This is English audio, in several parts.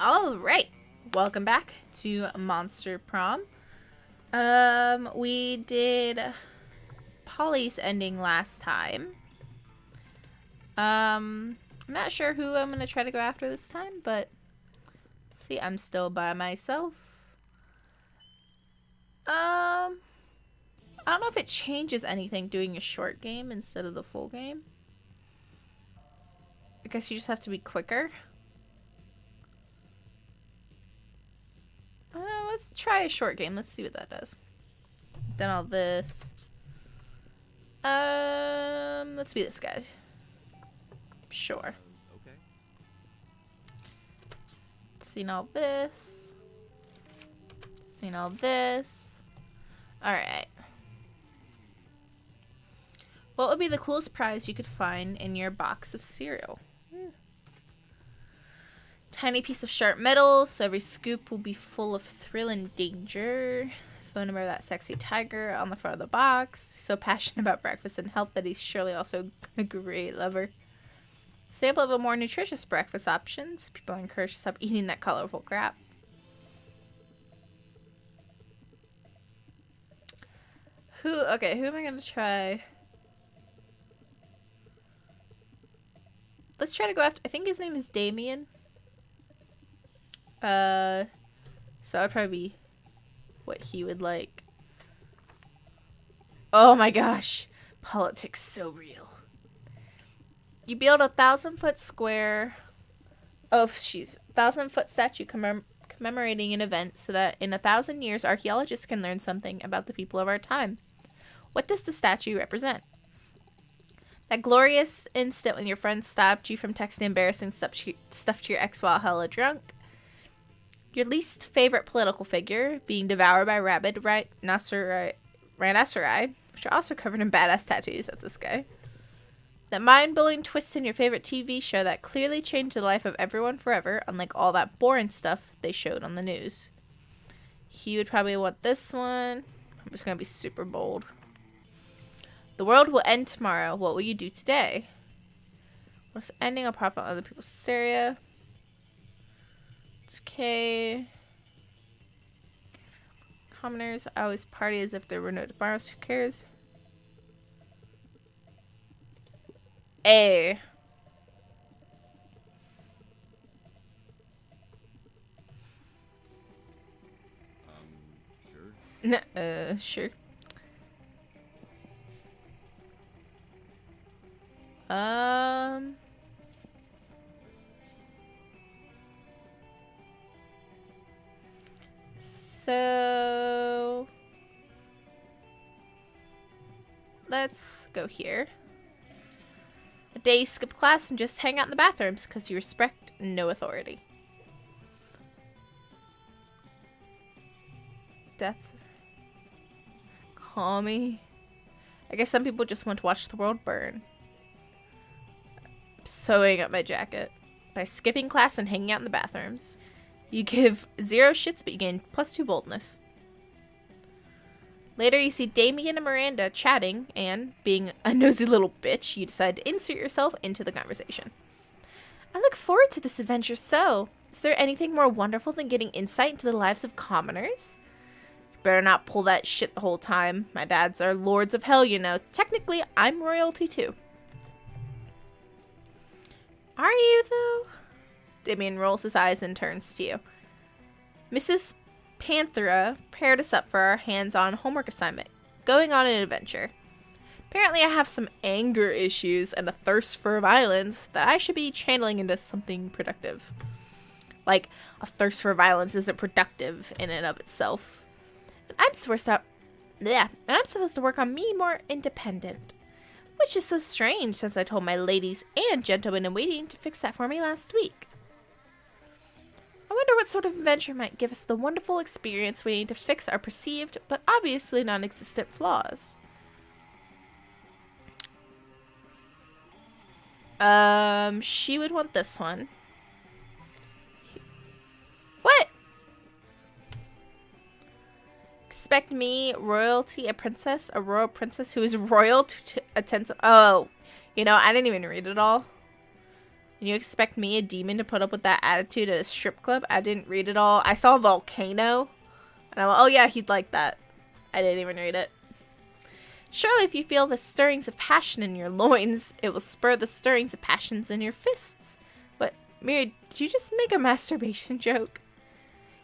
Alright, welcome back to Monster Prom. We did Polly's ending last time. I'm not sure who I'm gonna try to go after this time, but see, I'm still by myself. I don't know if it changes anything doing a short game instead of the full game. I guess you just have to be quicker. Let's try a short game. Let's see what that does. Done all this. Let's be this guy. Sure. Okay. Seen all this. Seen all this. Alright. What would be the coolest prize you could find in your box of cereal? Tiny piece of sharp metal, so every scoop will be full of thrill and danger. Phone number of that sexy tiger on the front of the box. So passionate about breakfast and health that he's surely also a great lover. Sample of a more nutritious breakfast options. People are encouraged to stop eating that colorful crap. Who am I gonna try? Let's try to go after, I think his name is Damien. So I'd probably be what he would like. Oh my gosh. Politics so real. You build a 1,000-foot square. Oh, jeez. 1,000-foot statue commemorating an event so that in 1,000 years archaeologists can learn something about the people of our time. What does the statue represent? That glorious instant when your friend stopped you from texting embarrassing stuff to your ex while hella drunk. Your least favorite political figure being devoured by rabid rhinoceri, which are also covered in badass tattoos. That's this guy. That mind-blowing twist in your favorite TV show that clearly changed the life of everyone forever, unlike all that boring stuff they showed on the news. He would probably want this one. I'm just going to be super bold. The world will end tomorrow. What will you do today? What's ending? I'll profit on other people's hysteria. Okay. Commoners always party as if there were no tomorrows. Who cares? A. Sure. Sure. So let's go here. A day you skip class and just hang out in the bathrooms because you respect no authority. Death. Call me. I guess some people just want to watch the world burn. I'm sewing up my jacket. By skipping class and hanging out in the bathrooms. You give 0 shits, but you gain +2 boldness. Later, you see Damien and Miranda chatting, and, being a nosy little bitch, you decide to insert yourself into the conversation. I look forward to this adventure so. Is there anything more wonderful than getting insight into the lives of commoners? You better not pull that shit the whole time. My dads are lords of hell, you know. Technically, I'm royalty too. Are you, though? Damien rolls his eyes and turns to you. Mrs. Panthera paired us up for our hands-on homework assignment, going on an adventure. Apparently I have some anger issues and a thirst for violence that I should be channeling into something productive. Like, a thirst for violence isn't productive in and of itself. And I'm supposed to work on me more independent. Which is so strange since I told my ladies and gentlemen in waiting to fix that for me last week. I wonder what sort of adventure might give us the wonderful experience we need to fix our perceived, but obviously non-existent flaws. She would want this one. What? Expect me, royalty, a royal princess who is royal to attend to. Oh, you know, I didn't even read it all. And you expect me, a demon, to put up with that attitude at a strip club? I didn't read it all. I saw a volcano. And I went, oh yeah, he'd like that. I didn't even read it. Surely if you feel the stirrings of passion in your loins, it will spur the stirrings of passions in your fists. What, Miri, did you just make a masturbation joke?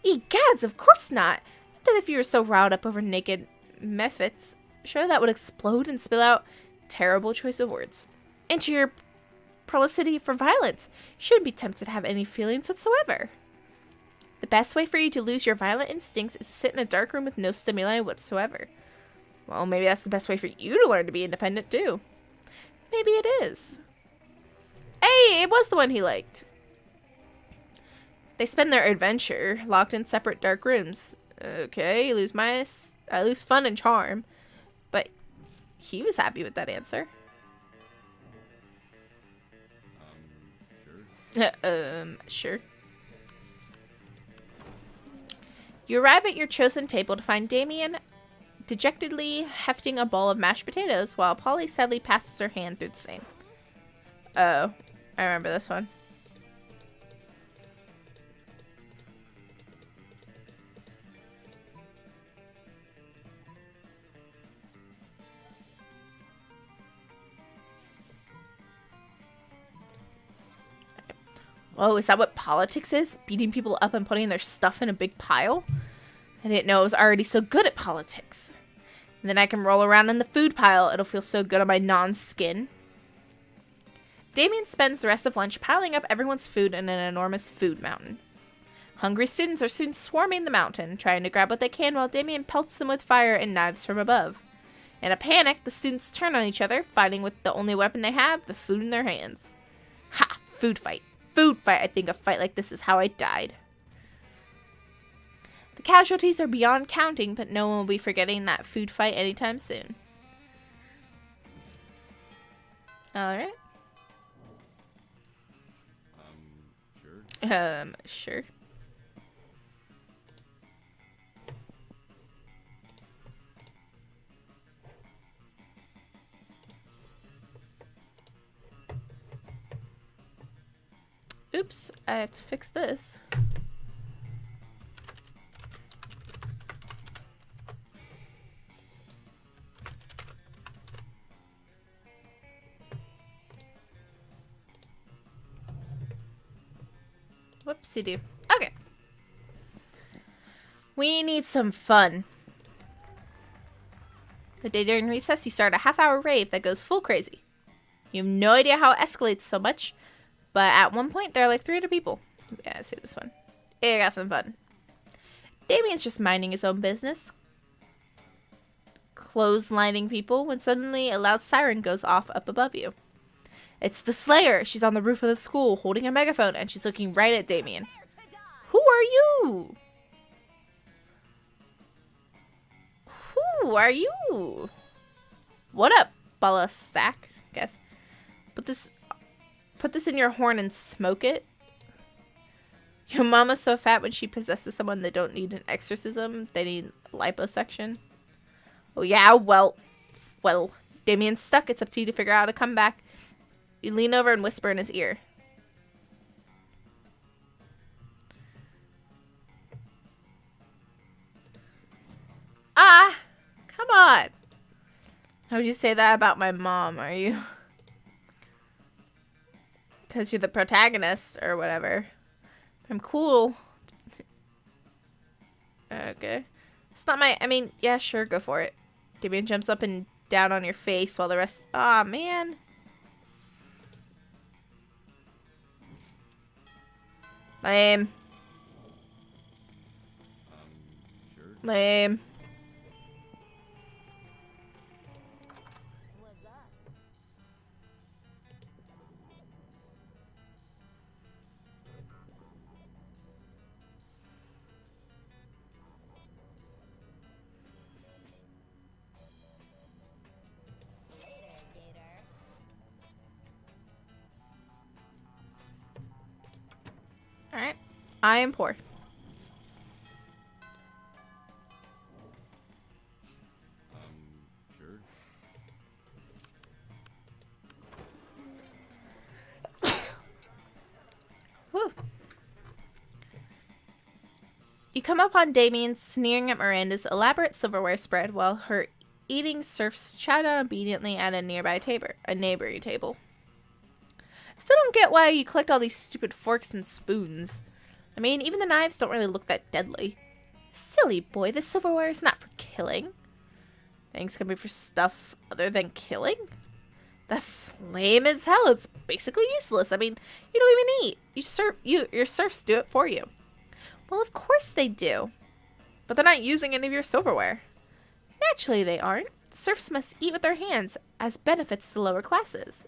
Egads, of course not. Not that if you were so riled up over naked mephits, sure that would explode and spill out, terrible choice of words, into your propensity for violence. You shouldn't be tempted to have any feelings whatsoever. The best way for you to lose your violent instincts is to sit in a dark room with no stimuli whatsoever. Well, maybe that's the best way for you to learn to be independent, too. Maybe it is. Hey, it was the one he liked. They spend their adventure locked in separate dark rooms. Okay, I lose fun and charm. But he was happy with that answer. Sure. You arrive at your chosen table to find Damien dejectedly hefting a bowl of mashed potatoes, while Polly sadly passes her hand through the same. Oh, I remember this one. Whoa, is that what politics is? Beating people up and putting their stuff in a big pile? I didn't know I was already so good at politics. And then I can roll around in the food pile. It'll feel so good on my non-skin. Damien spends the rest of lunch piling up everyone's food in an enormous food mountain. Hungry students are soon swarming the mountain, trying to grab what they can while Damien pelts them with fire and knives from above. In a panic, the students turn on each other, fighting with the only weapon they have, the food in their hands. Ha! Food fight. Food fight. I think a fight like this is how I died. The casualties are beyond counting, but no one will be forgetting that food fight anytime soon. Alright. Sure. Oops, I have to fix this. Whoopsie-doo. Okay. We need some fun. The day during recess, you start a half-hour rave that goes full crazy. You have no idea how it escalates so much, but at one point, there are like 300 people. Yeah, I see this one. Yeah, I got some fun. Damien's just minding his own business, clotheslining people, when suddenly a loud siren goes off up above you. It's the Slayer. She's on the roof of the school holding a megaphone, and she's looking right at Damien. Who are you? Who are you? What up, Bala Sack? Guess. Put this in your horn and smoke it. Your mama's so fat when she possesses someone they don't need an exorcism. They need liposuction. Oh yeah, well, Damien's stuck. It's up to you to figure out how to come back. You lean over and whisper in his ear. Ah! Come on! How would you say that about my mom? Are you... Because you're the protagonist or whatever. I'm cool. Okay. It's not my... I mean, yeah, sure, go for it. Damien jumps up and down on your face while the rest... Aw, man. Lame. Sure. Lame. Alright. I am poor. Sure. You come upon Damien sneering at Miranda's elaborate silverware spread while her eating serfs chow down obediently at a nearby neighboring table. Still don't get why you collect all these stupid forks and spoons. I mean, even the knives don't really look that deadly. Silly boy, the silverware is not for killing. Things can be for stuff other than killing? That's lame as hell. It's basically useless. I mean, you don't even eat. Your serfs do it for you. Well, of course they do. But they're not using any of your silverware. Naturally they aren't. Serfs must eat with their hands as benefits to lower classes.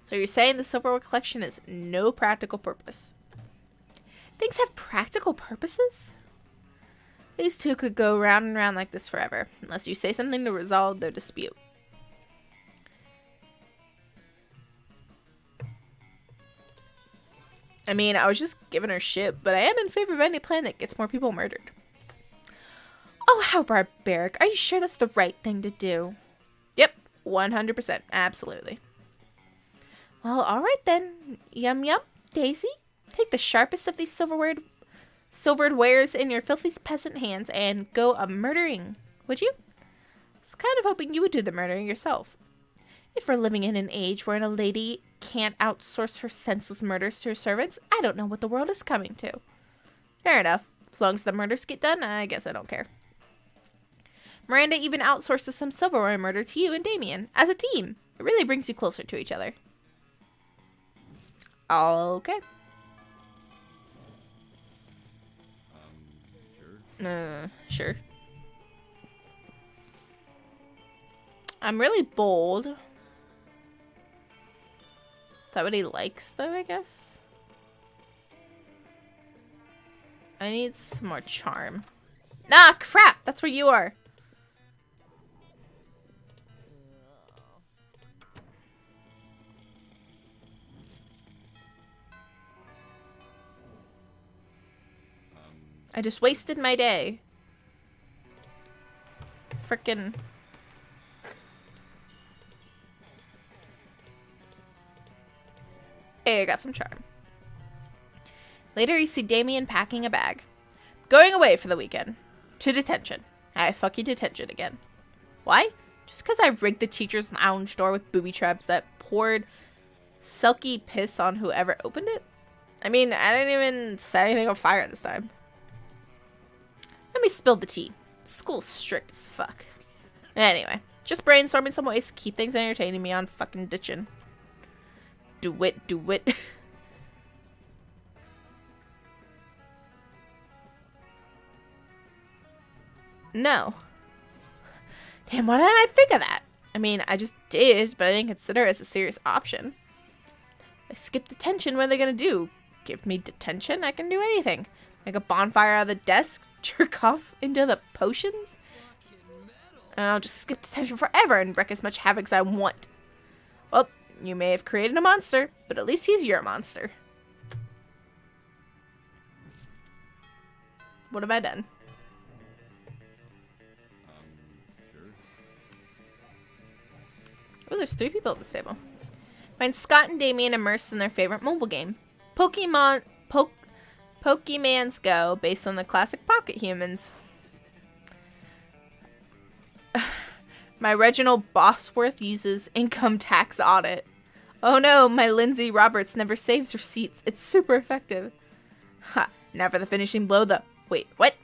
So you're saying the silverware collection has no practical purpose? Things have practical purposes? These two could go round and round like this forever, unless you say something to resolve their dispute. I mean, I was just giving her shit, but I am in favor of any plan that gets more people murdered. Oh, how barbaric. Are you sure that's the right thing to do? Yep, 100%. Absolutely. Well, alright then. Yum yum, Daisy. Take the sharpest of these silvered wares in your filthy peasant hands and go a-murdering, would you? I was kind of hoping you would do the murdering yourself. If we're living in an age where a lady can't outsource her senseless murders to her servants, I don't know what the world is coming to. Fair enough. As long as the murders get done, I guess I don't care. Miranda even outsources some silverware murder to you and Damien. As a team, it really brings you closer to each other. Okay. Sure. I'm really bold. Is that what he likes, though, I guess? I need some more charm. Nah, crap! That's where you are. I just wasted my day. Frickin'. Hey, I got some charm. Later, you see Damien packing a bag. Going away for the weekend. To detention. Fuck you, detention again. Why? Just because I rigged the teacher's lounge door with booby traps that poured silky piss on whoever opened it? I mean, I didn't even set anything on fire this time. Let me spill the tea. School's strict as fuck. Anyway, just brainstorming some ways to keep things entertaining me on fucking ditching. Do it. No. Damn, why didn't I think of that? I mean, I just did, but I didn't consider it as a serious option. I skipped detention. What are they gonna do? Give me detention? I can do anything. Make a bonfire out of the desk, jerk off into the potions, and I'll just skip detention forever and wreak as much havoc as I want. Well, you may have created a monster, but at least he's your monster. What have I done? Sure. Oh, there's 3 people at this table. Find Scott and Damien immersed in their favorite mobile game, Pokemon's Go, based on the classic Pocket Humans. My Reginald Bosworth uses income tax audit. Oh no, my Lindsay Roberts never saves receipts. It's super effective. Ha, now for the finishing blow, wait, what?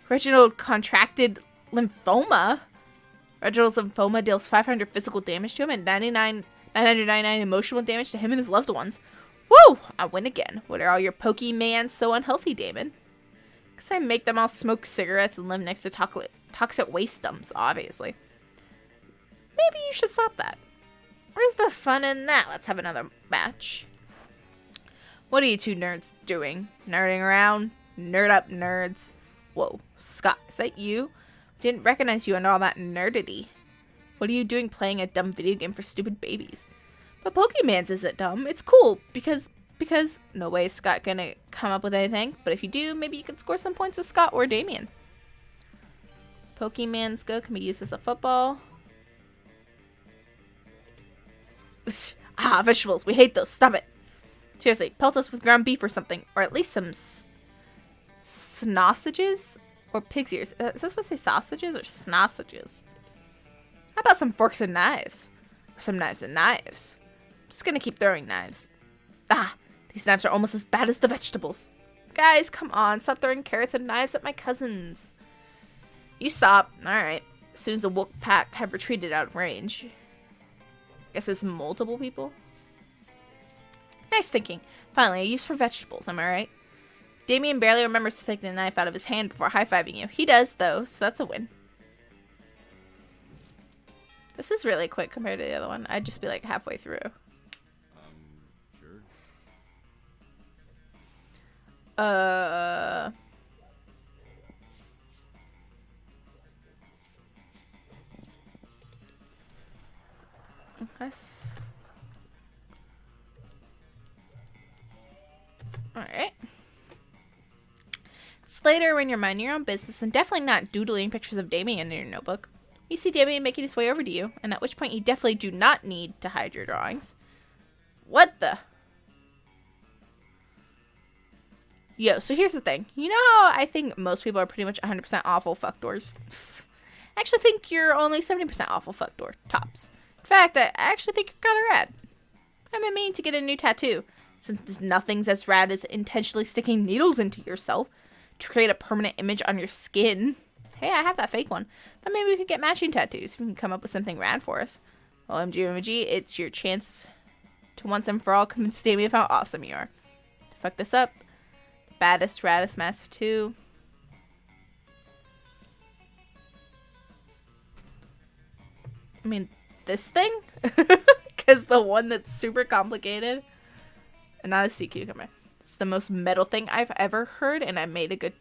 Reginald contracted lymphoma? Reginald's lymphoma deals 500 physical damage to him and 999 emotional damage to him and his loved ones. Woo! I win again. What are all your Pokemans so unhealthy, Damon? Because I make them all smoke cigarettes and live next to toxic waste dumps, obviously. Maybe you should stop that. Where's the fun in that? Let's have another match. What are you 2 nerds doing? Nerding around? Nerd up, nerds. Whoa, Scott, is that you? Didn't recognize you under all that nerdity. What are you doing playing a dumb video game for stupid babies? But Pokemon's isn't dumb. It's cool because no way is Scott gonna come up with anything. But if you do, maybe you can score some points with Scott or Damien. Pokemon's Go can be used as a football. Ah, vegetables. We hate those. Stop it. Seriously, pelt us with ground beef or something. Or at least some snossages or pig's ears? Is this supposed to say sausages or snossages? How about some forks and knives? Or some knives and knives? I'm just gonna keep throwing knives. Ah, these knives are almost as bad as the vegetables. Guys, come on, stop throwing carrots and knives at my cousins. You stop. Alright. As soon as the wolf pack have retreated out of range. Guess it's multiple people? Nice thinking. Finally, a use for vegetables, am I right? Damien barely remembers to take the knife out of his hand before high-fiving you. He does, though, so that's a win. This is really quick compared to the other one. I'd just be like halfway through. Sure. Yes. Alright. It's later when you're minding your own business and definitely not doodling pictures of Damien in your notebook. You see Damien making his way over to you, and at which point you definitely do not need to hide your drawings. What the? Yo, so here's the thing. You know how I think most people are pretty much 100% awful fuckdoors? I actually think you're only 70% awful fuckdoor, tops. In fact, I actually think you're kind of rad. I've been meaning to get a new tattoo, since nothing's as rad as intentionally sticking needles into yourself to create a permanent image on your skin. Hey, I have that fake one. Thought maybe we could get matching tattoos if you can come up with something rad for us. OMG, it's your chance to once and for all convince Damien of how awesome you are. To fuck this up, the baddest, raddest master too. I mean, this thing? Because the one that's super complicated. And not a sea cucumber. It's the most metal thing I've ever heard, and I made a good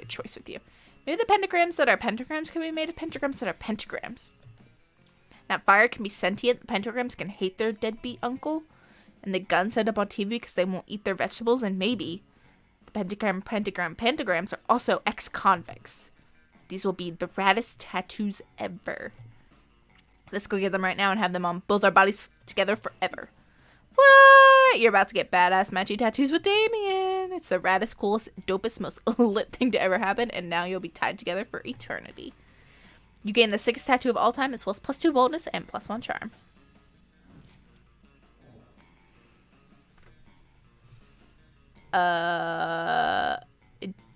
choice with you. Maybe the pentagrams that are pentagrams can be made of pentagrams that are pentagrams. Now, fire can be sentient. The pentagrams can hate their deadbeat uncle. And the guns end up on TV because they won't eat their vegetables. And maybe the pentagrams are also ex-convicts. These will be the raddest tattoos ever. Let's go get them right now and have them on both our bodies together forever. What? You're about to get badass matchy tattoos with Damien. It's the raddest, coolest, dopest, most lit thing to ever happen, and now you'll be tied together for eternity. You gain the sickest tattoo of all time, as well as +2 boldness and +1 charm.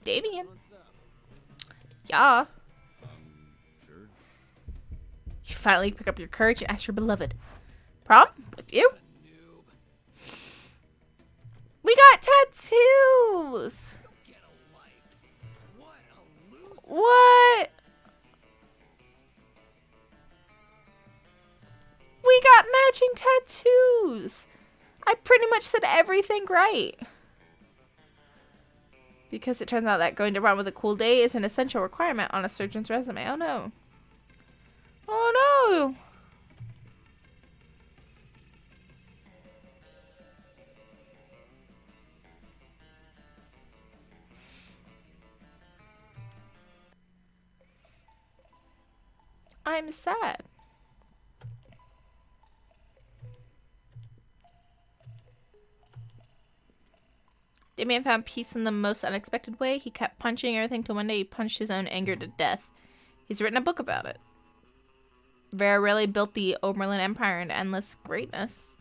Damien. Yeah. Sure. You finally pick up your courage and ask your beloved. Prom? With you? We got tattoos! What? We got matching tattoos! I pretty much said everything right. Because it turns out that going to prom with a cool day is an essential requirement on a surgeon's resume. Oh no. Oh no! I'm sad. Damien found peace in the most unexpected way. He kept punching everything till one day he punched his own anger to death. He's written a book about it. Vera really built the Oberlin Empire into endless greatness.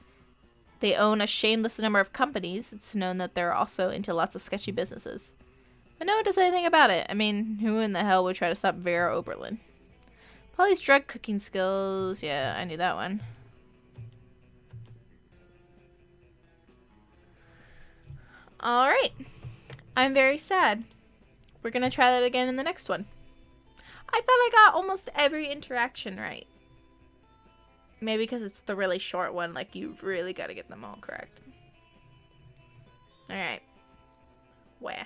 They own a shameless number of companies. It's known that they're also into lots of sketchy businesses. But no one does anything about it. I mean, who in the hell would try to stop Vera Oberlin? Polly's drug cooking skills. Yeah, I knew that one. Alright. I'm very sad. We're gonna try that again in the next one. I thought I got almost every interaction right. Maybe because it's the really short one, like you've really got to get them all correct. Alright. Where?